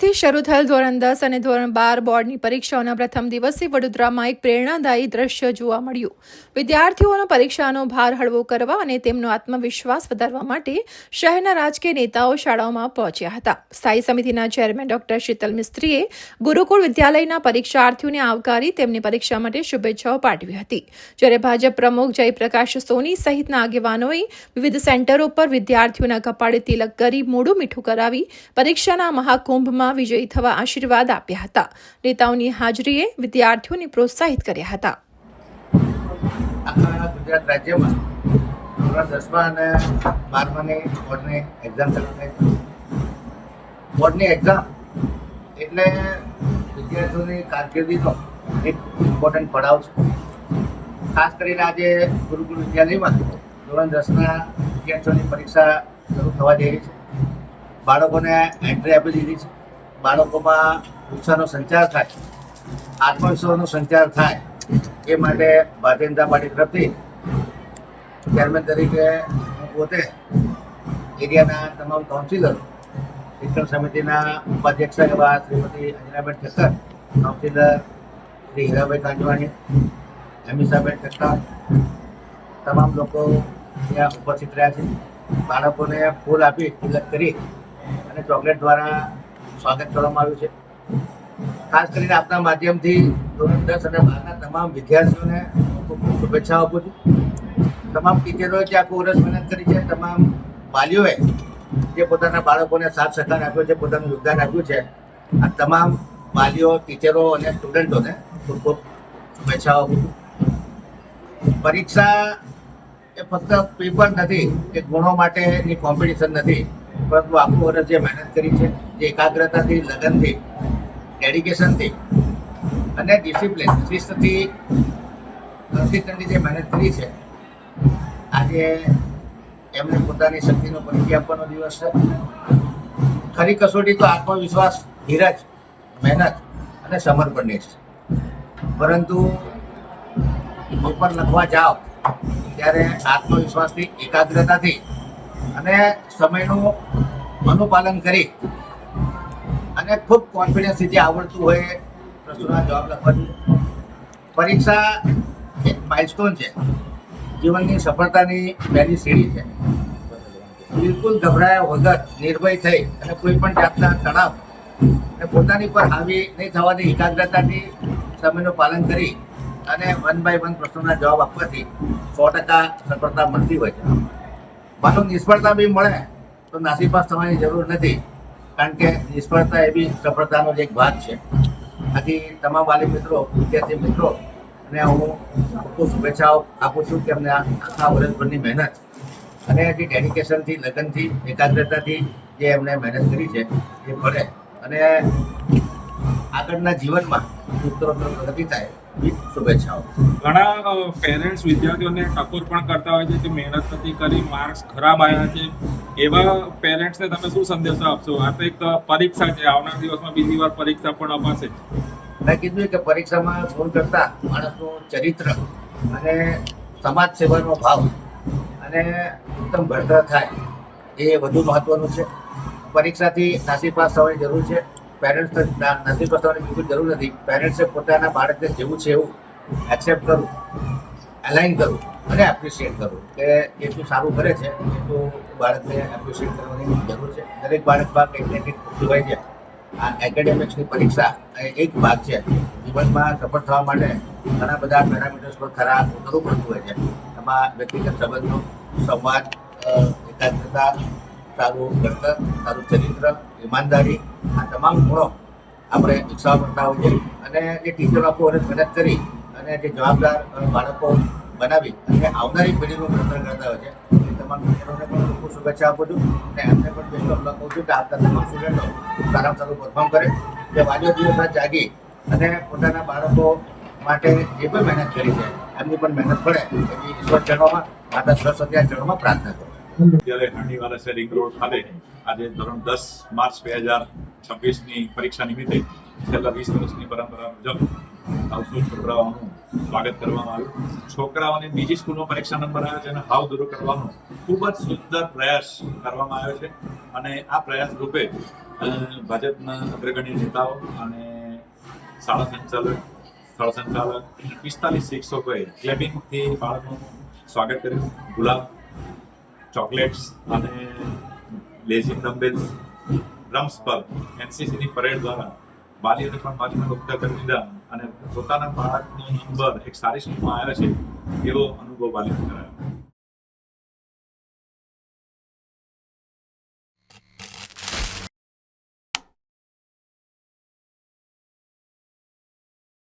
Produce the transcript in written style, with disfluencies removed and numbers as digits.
આજથી શરૂ થયેલ ધોરણ 10 અને ધોરણ 12 બોર્ડની પરીક્ષાઓના પ્રથમ દિવસે વડોદરામાં એક પ્રેરણાદાયી દ્રશ્ય જોવા મળ્યું. વિદ્યાર્થીઓનો પરીક્ષાનો ભાર હળવો કરવા અને તેમનો આત્મવિશ્વાસ વધારવા માટે શહેરના રાજકીય નેતાઓ શાળાઓમાં પહોંચ્યા હતા. સ્થાયી સમિતિના ચેરમેન ડોક્ટર શીતલ મિસ્ત્રીએ ગુરુકુળ વિદ્યાલયના પરીક્ષાર્થીઓને આવકારી તેમને પરીક્ષા માટે શુભેચ્છાઓ પાઠવી હતી. જ્યારે ભાજપ પ્રમુખ જયપ્રકાશ સોની સહિતના આગેવાનોએ વિવિધ સેન્ટરો પર વિદ્યાર્થીઓના કપાળે તિલક કરી મોઢું મીઠું કરાવી પરીક્ષાના મહાકુંભમાં વિજયી થવા આશીર્વાદ આપ્યા હતા. નેતાઓની હાજરીએ વિદ્યાર્થીઓને પ્રોત્સાહિત કર્યા હતા. આખા ગુજરાત રાજ્યમાં ધોરણ 10 અને 12ની બોર્ડની એક્ઝામ ચાલુ થઈ. બોર્ડની એક્ઝામ એટલે વિદ્યાર્થીઓની કારકિર્દીનો એક ઇમ્પોર્ટન્ટ પડાવ છે. ખાસ કરીને આજે ગુરુકુળ વિદ્યાલયમાં ધોરણ 10ના વિદ્યાર્થીઓની પરીક્ષા શરૂ થવા જઈ રહી છે. બાળકોને એન્ટ્રી આપી દીધી છે. બાળકોમાં ઉત્સાહનો સંચાર થાય, આત્મવિશ્વાસનો સંચાર થાય એ માટે ભારતીય જનતા પાર્ટી તરફથી ચેરમેન તરીકે હું પોતે એરિયાના તમામ કાઉન્સિલર, શિક્ષણ સમિતિના ઉપાધ્યક્ષ એવા શ્રીમતી અંજનાબેન ઠક્કર, કાઉન્સિલર શ્રી હીરાભાઈ કાંજવાણી, અમીષાબેન ઠક્કર, તમામ લોકો ત્યાં ઉપસ્થિત રહ્યા છે. બાળકોને ફૂલ આપી તિલક કરી અને ચોકલેટ દ્વારા સ્વાગત કરવામાં આવ્યું છે. ખાસ કરીને આપના માધ્યમથી ધોરણ 10 અને 12ના તમામ વિદ્યાર્થીઓને ખૂબ ખૂબ શુભેચ્છાઓ આપું છું. તમામ ટીચરોએ જે આખું વર્ષ મહેનત કરી છે, તમામ વાલીઓએ જે પોતાના બાળકોને સાથ સહકાર આપ્યો છે, પોતાનું યોગદાન આપ્યું છે, આ તમામ વાલીઓ, ટીચરો અને સ્ટુડન્ટોને ખૂબ ખૂબ શુભેચ્છાઓ આપું છું. પરીક્ષા એ ફક્ત પેપર નથી કે ગુણો માટેની કોમ્પિટિશન નથી, પરંતુ આખું વર્ષ જે મહેનત કરી છે, જે એકાગ્રતાથી, લગનથી, ડેડિકેશનથી અને ડિસિપ્લિન, શિસ્તથી કન્સિસ્ટન્ટલી જે મહેનત કરી છે, આજે એમને પોતાની શક્તિનો પરિચય આપવાનો દિવસ છે. ખરી કસોટી તો આત્મવિશ્વાસ, ધીરજ, મહેનત અને સમર્પણની છે. પરંતુ પેપર લખવા જાઓ ત્યારે આત્મવિશ્વાસથી, એકાગ્રતાથી અને સમયનું અનુપાલન કરી અને ખૂબ કોન્ફિડન્સથી જે આવડતું હોય પ્રશ્નોના જવાબ લખવાનું. પરીક્ષા એક માઇલસ્ટોન છે, જીવનની સફળતાની પહેલી સીડી છે. બિલકુલ ગભરાયા વગર, નિર્ભય થઈ અને કોઈ પણ જાતના તણાવ અને પોતાની પર હાવી નહીં થવાની એકાગ્રતાથી સમયનું પાલન કરી અને 1 by 1 પ્રશ્નોના જવાબ આપવાથી 100% સફળતા મળતી હોય છે. માનો નિષ્ફળતા બી મળે તો નાસીપાસ થવાની જરૂર નથી, કારણ કે નિષ્ફળતા એ બી સફળતાનો જ એક ભાગ છે. આથી તમામ વાલી મિત્રો, વિદ્યાર્થી મિત્રો અને હું ખૂબ શુભેચ્છાઓ આપું છું કે અમને આખા વર્ષભરની મહેનત અને જે ડેડિકેશનથી, લગનથી, એકાગ્રતાથી જે એમણે મહેનત કરી છે એ મળે અને આગળના જીવનમાં ઉત્તરોત્તર પ્રગતિ થાય એવી શુભેચ્છાઓ. ઘણા પેરેન્ટ્સ વિદ્યાર્થીઓને ટકોર પણ કરતા હોય છે કે મહેનત નથી કરી, માર્ક્સ ખરાબ આવ્યા છે. એવા પેરેન્ટ્સને તમે શું સંદેશો આપશો? આ તો એક પરીક્ષા છે, આવનાર દિવસમાં બીજી વાર પરીક્ષા પણ અપાશે. મેં કીધું કે પરીક્ષામાં ગુણ કરતાં માણસનું ચરિત્ર અને સમાજ સેવાનો ભાવ અને ઉત્તમ ભણતર થાય એ વધુ મહત્વનું છે. પરીક્ષાથી નાસીપાસ થવાની જરૂર છે. પેરેન્ટ્સ નાસીપાસ થવાની બિલકુલ જરૂર નથી. પેરેન્ટ્સે પોતાના બાળકને જેવું છે એવું એક્સેપ્ટ કરવું, અલાઇન કરવું અને એપ્રિશિએટ કરવું કે જેટલું સારું કરે છે એટલું બાળકને એપ્રિશિએટ કરવાની જરૂર છે. દરેક બાળકમાં કંઈક ને કંઈક ખૂટતું હોય છે. આ એકેડેમિક્સની પરીક્ષા એક ભાગ છે. જીવનમાં સફળ થવા માટે ઘણા બધા પેરામીટર્સ પર ખરા ઉતરવું પડતું હોય છે. એમાં વ્યક્તિગત સંબંધો, સંવાદ, એકાગ્રતા, સારું ઘડતર, સારું ચરિત્ર, ઈમાનદારી, આ તમામ ગુણો આપણે વિકસાવવા પડતા હોય છે. અને જે ટીચરો આખું વર્ષ મહેનત કરી અને જે જવાબદાર બાળકો બનાવી અને આવનારી પેઢીનું ઘડતર કરતા હોય છે, એ તમામ ટીચરોને પણ ખૂબ શુભેચ્છા આપું છું અને એમને પણ બેસ્ટ ઓફ લક કહું છું કે આપણા તમામ સ્ટુડન્ટો સારામાં સારું પરફોર્મ કરે, જે વાલીઓ દિવસ રાત જાગી અને પોતાના બાળકો માટે જે પણ મહેનત કરી છે એમની પણ મહેનત પડે એવી ઈશ્વર ચરણોમાં, માતા સરસ્વતીના ચરણોમાં પ્રાર્થના કરું. વિદ્યાલય હાંડીવાલા છે, રિંગ રોડ ખાતે આજે ધોરણ 10 માર્ચ 2026ની પરીક્ષા નિમિત્તે છેલ્લા 20 વર્ષની પરંપરા મુજબ 900 છોકરાઓનું સ્વાગત કરવામાં આવ્યું. છોકરાઓની બીજી સ્કૂલમાં પરીક્ષા નંબર આવ્યો છે અને હાવ દૂર કરવાનો ખૂબ જ સુંદર પ્રયાસ કરવામાં આવ્યો છે. અને આ પ્રયાસ રૂપે ભાજપના અગ્રગણ્ય નેતાઓ અને શાળા સંચાલક, સ્થળ સંચાલક 45 શિક્ષકોએ ક્લેપિંગથી બાળકનું સ્વાગત કર્યું. ગુલાબ, ચોકલેટ્સ અને લેઝિંગ ડમ્બેલ્સ, ડ્રમ્સ પર એનસીસીની પરેડ દ્વારા વાલીઓને પણ બાજુમાં મુક્ત કરી દીધા અને પોતાના બાળકનો નંબર એક સારી સ્કૂલમાં આવ્યો છે એવો અનુભવ વાલીઓને કરાયો.